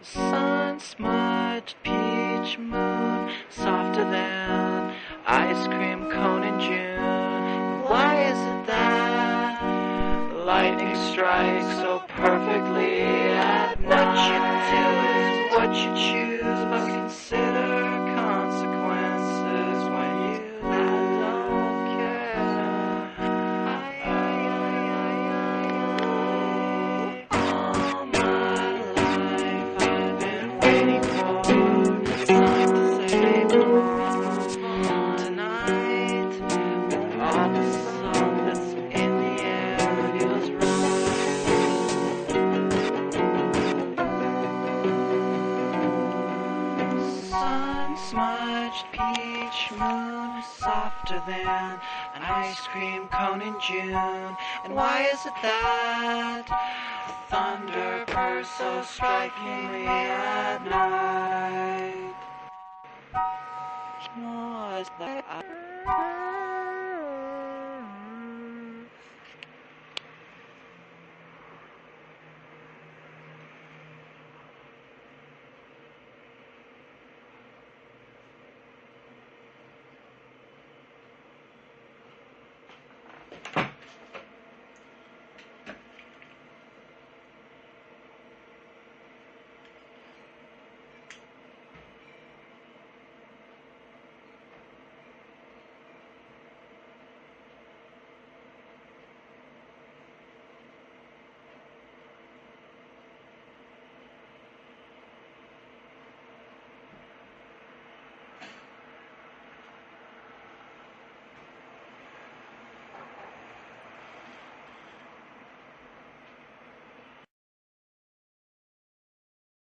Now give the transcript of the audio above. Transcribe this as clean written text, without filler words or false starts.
Sun-smudged peach moon, softer than ice cream cone in June. Why is it that lightning strikes so perfectly at night? What you do is what you choose, but consider consequences when you don't care. All my life I've been waiting for someone to say more. Tonight, all the song that's in the air feels right. Sun-smudged peach moon, softer than an ice cream cone in June. And why is it that thunder purrs so strikingly at night? Was that